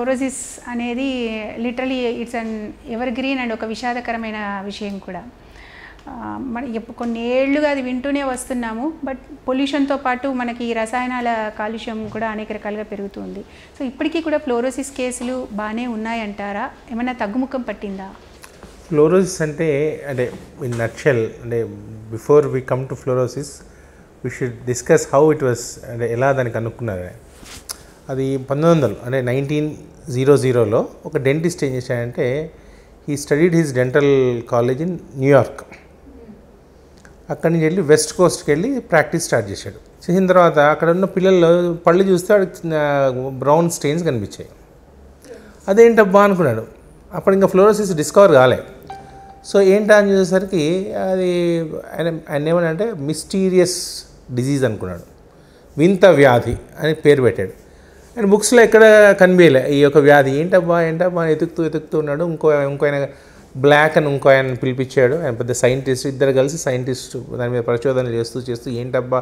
Fluorosis అనేది literally it's an ever green and ఒక విషాదకరమైన విషయం కూడా. మన కొన్ని ఏళ్ళుగా అది వింటూనే వస్తున్నాము. బట్ పొల్యూషన్తో పాటు మనకి రసాయనాల కాలుష్యం కూడా అనేక రకాలుగా పెరుగుతుంది. సో ఇప్పటికీ కూడా ఫ్లోరోసిస్ కేసులు బాగానే ఉన్నాయంటారా? ఏమైనా తగ్గుముఖం పట్టిందా? ఫ్లోరోసిస్ అంటే ఇన్ నట్షెల్ అంటే before we come to fluorosis we should discuss how it was, అంటే ఎలా దానికి అనుకున్నారు. అది 1900లో ఒక డెంటిస్ట్ ఏం చేశాడంటే he studied his dental college in New York. అక్కడి నుంచి వెళ్ళి వెస్ట్ కోస్ట్కి వెళ్ళి ప్రాక్టీస్ స్టార్ట్ చేశాడు. చేసిన తర్వాత అక్కడ ఉన్న పిల్లల్లో పళ్ళు చూస్తే బ్రౌన్ స్టెయిన్స్ కనిపించాయి. అదేంటబ్బా అనుకున్నాడు. అప్పుడు ఇంకా ఫ్లోరోసిస్ డిస్కవర్ కాలే. సో ఏంటా అని చూసేసరికి అది ఆయన ఏమనంటే మిస్టీరియస్ డిజీజ్ అనుకున్నాడు. వింత వ్యాధి అని పేరు పెట్టాడు. అండ్ బుక్స్లో ఎక్కడ కనిపించలే ఈ యొక్క వ్యాధి. ఏంటబ్బా అని ఎతుకుతూ ఉన్నాడు. ఇంకో ఆయన బ్లాక్ అని ఇంకో ఆయన పిలిపించాడు. ఆయన పెద్ద సైంటిస్ట్, ఇద్దరు కలిసి సైంటిస్ట్ దాని మీద పరిశోధనలు చేస్తూ ఏంటబ్బా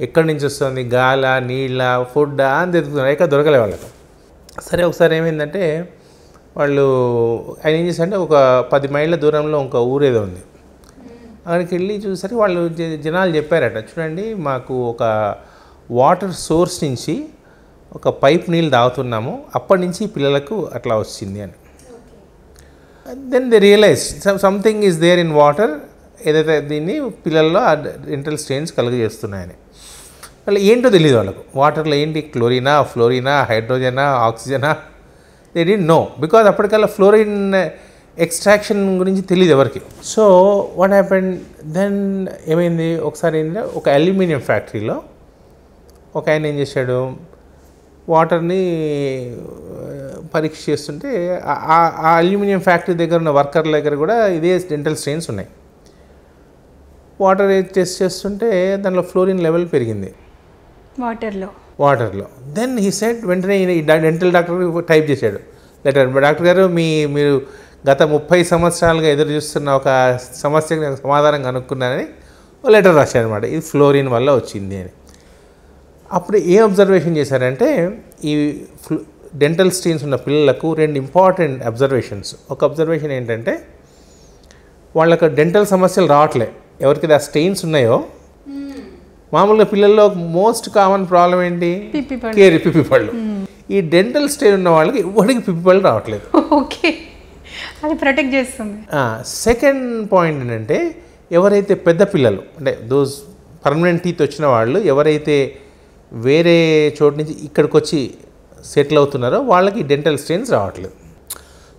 ఎక్కడి నుంచి వస్తుంది, గాల నీళ్ళ ఫుడ్డా అని తెతుకుతున్నారు. ఎక్కడ దొరకలే వాళ్ళకి. సరే ఒకసారి ఏమైందంటే వాళ్ళు ఆయన ఏం చేశారంటే ఒక 10 మైళ్ళ దూరంలో ఒక ఊరేదో ఉంది. అక్కడికి వెళ్ళి చూసరికి వాళ్ళు జనాలు చెప్పారట, చూడండి మాకు ఒక వాటర్ సోర్స్ నుంచి ఒక పైప్ నీళ్ళు తాగుతున్నాము, అప్పటి నుంచి పిల్లలకు అట్లా వచ్చింది అని. Then they realize something is there in water, ఏదైతే దీన్ని పిల్లల్లో ఆ డెంటల్ స్టెయిన్స్ కలుగజేస్తున్నాయని. వాళ్ళు ఏంటో తెలియదు వాళ్ళకు. వాటర్లో ఏంటి క్లోరినా, ఫ్లోరినా, హైడ్రోజనా, ఆక్సిజనా, దే డిడ్ంట్ నో బికాజ్ అప్పటికల్లా ఫ్లోరిన్ ఎక్స్ట్రాక్షన్ గురించి తెలియదు ఎవరికి. సో వాట్ హ్యాపెండ్ దెన్ ఏమైంది, ఒకసారి ఏంటంటే ఒక అల్యూమినియం ఫ్యాక్టరీలో ఒక ఆయన ఏం చేశాడు, వాటర్ని పరీక్ష చేస్తుంటే ఆ అల్యూమినియం ఫ్యాక్టరీ దగ్గర ఉన్న వర్కర్ల దగ్గర కూడా ఇదే డెంటల్ స్టెయిన్స్ ఉన్నాయి. వాటర్ టెస్ట్ చేస్తుంటే దాంట్లో ఫ్లోరిన్ లెవెల్ పెరిగింది వాటర్లో. దెన్ హీ సెడ్, వెంటనే డెంటల్ డాక్టర్ టైప్ చేశాడు లెటర్, డాక్టర్ గారు మీరు గత 30 సంవత్సరాలుగా ఎదురు చూస్తున్న ఒక సమస్యకు నేను సమాధానం కనుక్కున్నానని ఒక లెటర్ రాశాడు అనమాట. ఇది ఫ్లోరిన్ వల్ల వచ్చింది అని. అప్పుడు ఏం అబ్జర్వేషన్ చేశారంటే ఈ డెంటల్ స్టెయిన్స్ ఉన్న పిల్లలకు 2 ఇంపార్టెంట్ అబ్జర్వేషన్స్. ఒక అబ్జర్వేషన్ ఏంటంటే వాళ్ళకు డెంటల్ సమస్యలు రావట్లే, ఎవరికైతే ఆ స్టెయిన్స్ ఉన్నాయో. మామూలుగా పిల్లల్లో మోస్ట్ కామన్ ప్రాబ్లం ఏంటి, పిప్పి పళ్ళు. ఈ డెంటల్ స్టెయిన్ ఉన్న వాళ్ళకి ఎవరికి పిప్పి పళ్ళు రావట్లేదు. ఓకే, అది ప్రొటెక్ట్ చేస్తుంది. సెకండ్ పాయింట్ ఏంటంటే ఎవరైతే పెద్ద పిల్లలు అంటే దోస్ పర్మనెంట్ టీత్ వచ్చిన వాళ్ళు ఎవరైతే వేరే చోటు నుంచి ఇక్కడికి వచ్చి సెటిల్ అవుతున్నారో వాళ్ళకి డెంటల్ స్టెయిన్స్ రావట్లేదు.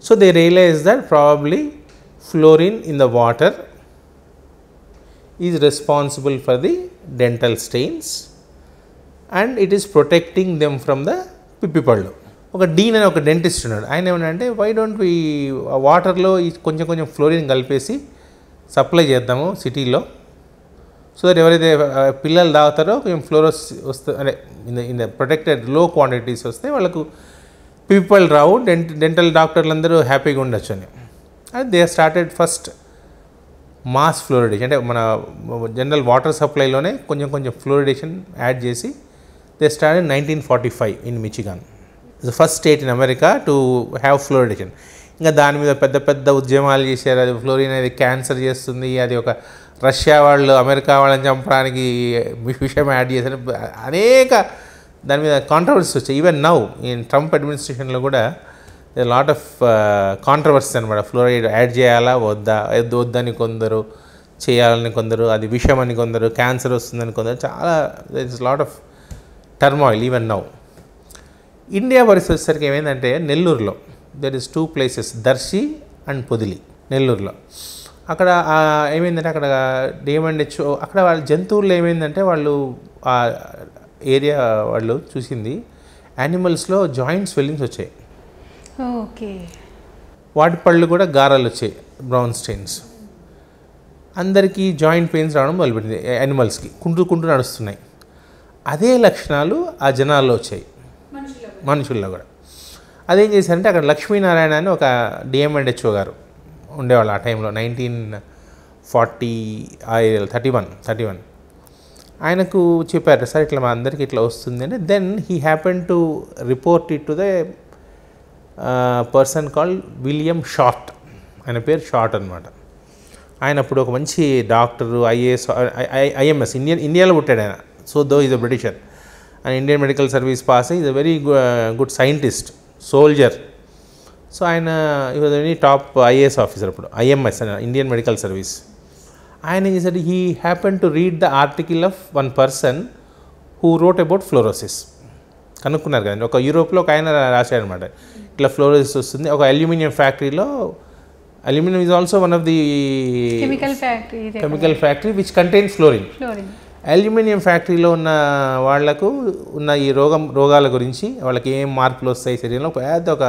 So they realise that probably fluorine in the water is responsible for the dental stains and it is protecting them from the పిప్పిపళ్ళు. ఒక డీన్ అని ఒక డెంటిస్ట్ ఉన్నాడు. ఆయన ఏమన్నాడంటే వై డోంట్ వి వాటర్లో కొంచెం ఫ్లోరిన్ కలిపేసి సప్లై చేద్దాము సిటీలో, సో దట్ ఎవరైతే పిల్లలు తాగుతారో కొంచెం ఫ్లోరోస్ వస్తే అంటే ఇన్ ద ప్రొటెక్టెడ్ లో క్వాంటిటీస్ వస్తే వాళ్ళకు పిప్పళ్ళు రావు, డెంటల్ డాక్టర్లు అందరూ హ్యాపీగా ఉండొచ్చు అని. And they started first mass fluoridation, అంటే మన జనరల్ వాటర్ సప్లైలోనే కొంచెం ఫ్లోరిడేషన్ యాడ్ చేసి they started 1945 in Michigan. The first state in America to have fluoridation. ఇంకా దాని మీద పెద్ద ఉద్యమాలు చేశారు. అది ఫ్లోరిన్ అనేది క్యాన్సర్ చేస్తుంది, అది ఒక రష్యా వాళ్ళు అమెరికా వాళ్ళని చంపడానికి విషయం యాడ్ చేశారు, అనేక దాని మీద కాంట్రవర్సీ వచ్చాయి. ఈవెన్ నౌ ఈ ట్రంప్ అడ్మినిస్ట్రేషన్లో కూడా లాట్ ఆఫ్ కాంట్రవర్సీ అనమాట. ఫ్లోరైడ్ యాడ్ చేయాలా వద్దని కొందరు, చేయాలని కొందరు, అది విషం అని కొందరు, క్యాన్సర్ వస్తుందని కొందరు, చాలా there is lot of turmoil even now. India పరిస్థితి వచ్చేసరికి ఏమైందంటే నెల్లూరులో there is 2 places, Darsi and Podili. నెల్లూరులో అక్కడ ఏమైందంటే అక్కడ DMHO అక్కడ వాళ్ళ జంతువుల్లో ఏమైందంటే వాళ్ళు ఆ ఏరియా వాళ్ళు చూసింది యానిమల్స్లో జాయింట్ స్వెల్లింగ్స్ వచ్చాయి. ఓకే, వాటి పళ్ళు కూడా గారాలు వచ్చాయి, బ్రౌన్ స్టెయిన్స్. అందరికీ జాయింట్ పెయిన్స్ రావడం మొదలుపెట్టింది యానిమల్స్కి, కుంటూ నడుస్తున్నాయి. అదే లక్షణాలు ఆ జనాల్లో వచ్చాయి, మనుషుల్లో కూడా. అదేం చేశారంటే అక్కడ లక్ష్మీనారాయణ అని ఒక DMHO గారు ఉండేవాళ్ళు ఆ టైంలో 1931. ఆయనకు చెప్పారు సార్ ఇట్లా మా అందరికీ ఇట్లా వస్తుంది అంటే. Then he happen to report it to the person called William Short. ఆయన పేరు షార్ట్ అనమాట. ఆయన అప్పుడు ఒక మంచి డాక్టరు, ఐఎంఎస్ ఇండియాలో పుట్టాడు ఆయన. So though is a Britisher and Indian medical service pass. Is a very good scientist, soldier. So ఆయన ఈ was very top IAS officer అప్పుడు, ఐఎంఎస్ ఇండియన్ మెడికల్ సర్వీస్. ఆయన ఏం చేశాడు, he happen to read the article of one person who wrote about fluorosis. కనుక్కున్నారు కదండి, ఒక యూరోప్లో ఒక ఆయన రాశాడు అనమాట, ఇట్లా ఫ్లోరోసిస్ వస్తుంది. ఒక అల్యూమినియం ఫ్యాక్టరీలో, aluminium is also one of the chemical factory which contains fluorine. Aluminium ఫ్యాక్టరీలో ఉన్న వాళ్లకు ఉన్న ఈ రోగాల గురించి, వాళ్ళకి ఏం మార్పులు వస్తాయి శరీరంలో, పెద్ద ఒక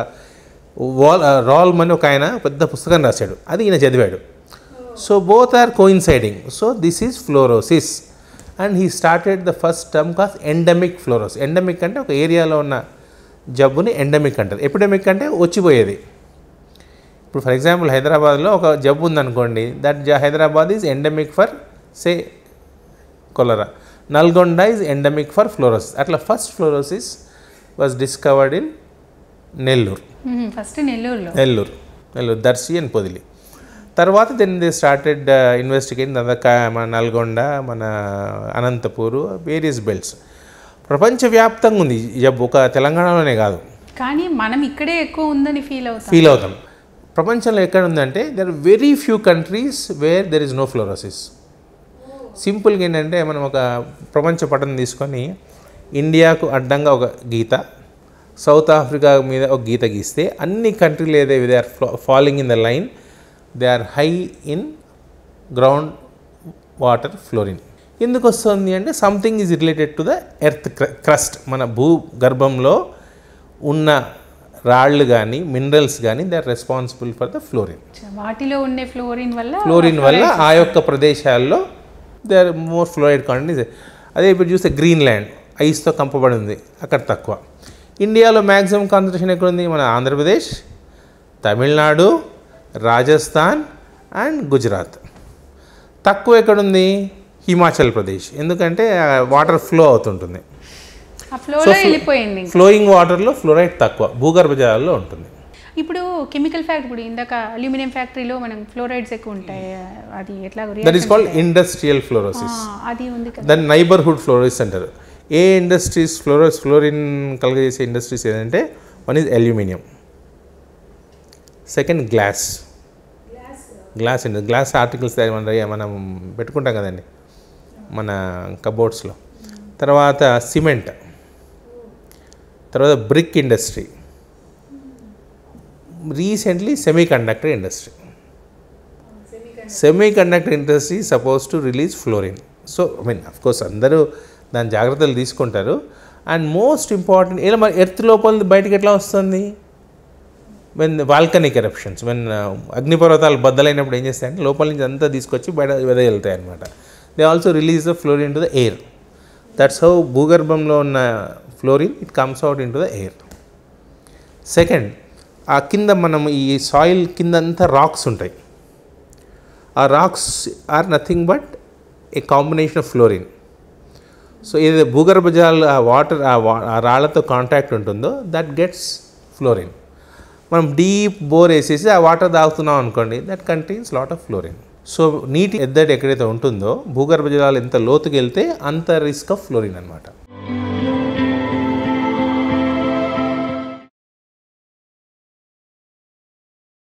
రాల్మన్ ఒక ఆయన పెద్ద పుస్తకం రాశాడు. అది ఈయన చదివాడు. So both are coinciding. So this is fluorosis and he started the first term cause endemic fluorosis. Endemic అంటే ఒక ఏరియాలో ఉన్న జబ్బుని ఎండమిక్ అంటారు. ఎపిడమిక్ అంటే వచ్చిపోయేది. ఇప్పుడు ఫర్ ఎగ్జాంపుల్ హైదరాబాద్లో ఒక జబ్బు ఉందనుకోండి, that Hyderabad is endemic for say cholera. Nalgonda is endemic for fluorosis. అట్లా first fluorosis was discovered in Nellore. First Nellore, Darsi and Podili. తర్వాత దెన్ దే స్టార్టెడ్ ఇన్వెస్టిగేటింగ్ మన నల్గొండ, మన అనంతపూరు, వేరియస్ బెల్ట్స్. ప్రపంచవ్యాప్తంగా ఉంది ఈ జబ్బు, ఒక తెలంగాణలోనే కాదు. కానీ మనం ఇక్కడే ఎక్కువ ఉందని ఫీల్ అవుతాం. ప్రపంచంలో ఎక్కడ ఉందంటే there are very few countries where there is no fluorosis. సింపుల్గా ఏంటంటే మనం ఒక ప్రపంచ పటం తీసుకొని ఇండియాకు అడ్డంగా ఒక గీత, సౌత్ ఆఫ్రికా మీద ఒక గీత గీస్తే అన్ని కంట్రీలు ఏదైతే they are following in the line, they are high in ground water fluorine. ఎందుకు వస్తుంది అంటే something is related to the earth crust. మన భూగర్భంలో ఉన్న రాళ్ళు కానీ మినరల్స్ కానీ they are responsible for the fluorine. వాటిలో ఉండే ఫ్లోరిన్ వల్ల ఆ యొక్క ప్రదేశాల్లో they are more fluoride content. అదే ఇప్పుడు చూస్తే గ్రీన్లాండ్ ఐస్తో కంపబడి ఉంది, అక్కడ తక్కువ. ఇండియాలో మ్యాక్సిమం కాన్సన్ట్రేషన్ ఎక్కడుంది? మన ఆంధ్రప్రదేశ్, తమిళనాడు, రాజస్థాన్ అండ్ గుజరాత్. తక్కువ ఎక్కడుంది? హిమాచల్ ప్రదేశ్. ఎందుకంటే వాటర్ ఫ్లో అవుతుంటుంది. ఫ్లోయింగ్ వాటర్లో ఫ్లోరైడ్ తక్కువ, భూగర్భ జలాల్లో ఉంటుంది. ఇప్పుడు కెమికల్ ఫ్యాక్టరీ, ఇప్పుడు ఇందాక అల్యూమినియం ఫ్యాక్టరీలో మనం ఫ్లోరైడ్స్ ఎక్కువ ఉంటాయి, అది ఎట్లా? That is called industrial fluorosis. అది ఉంది కదా, దాన్ని నైబర్హుడ్ ఫ్లోరోసిస్ అంటారు. ఏ ఇండస్ట్రీస్ ఫ్లోరిన్ కలగజేసే ఇండస్ట్రీస్ ఏదంటే, one is aluminium, second glass articles మనం పెట్టుకుంటాం కదండి మన కబోర్డ్స్లో. తర్వాత సిమెంట్, తర్వాత brick industry, recently semiconductor industry. Semiconductor industry suppose to release fluorine. So I mean of course అందరూ దాని జాగ్రత్తలు తీసుకుంటారు. అండ్ మోస్ట్ ఇంపార్టెంట్, ఇలా మరి ఎర్త్ లోపల బయటకు ఎట్లా వస్తుంది? వెన్ వాల్కనిక్ ఎరప్షన్స్, వెన్ అగ్నిపర్వతాలు బద్దలైనప్పుడు ఏం చేస్తాయంటే లోపల నుంచి అంతా తీసుకొచ్చి బయట వెదజల్తాయి అనమాట. They also release the fluorine to the air. That's how భూగర్భంలో ఉన్న fluorine it comes out into the air. Second, ఆ కింద మనం ఈ సాయిల్ కింద అంతా రాక్స్ ఉంటాయి. ఆ rocks are nothing but a combination of fluorine. So ఏదైతే భూగర్భ జలాలు ఆ వాటర్ ఆ రాళ్లతో కాంటాక్ట్ ఉంటుందో దట్ గెట్స్ ఫ్లోరిన్. మనం డీప్ బోర్ వేసేసి ఆ వాటర్ తాగుతున్నాం అనుకోండి, that contains lot of fluorine. So నీటి ఎద్దడి ఎక్కడైతే ఉంటుందో భూగర్భ జలాలు ఎంత లోతుకి వెళ్తే అంత రిస్క్ ఆఫ్ ఫ్లోరిన్ అనమాట.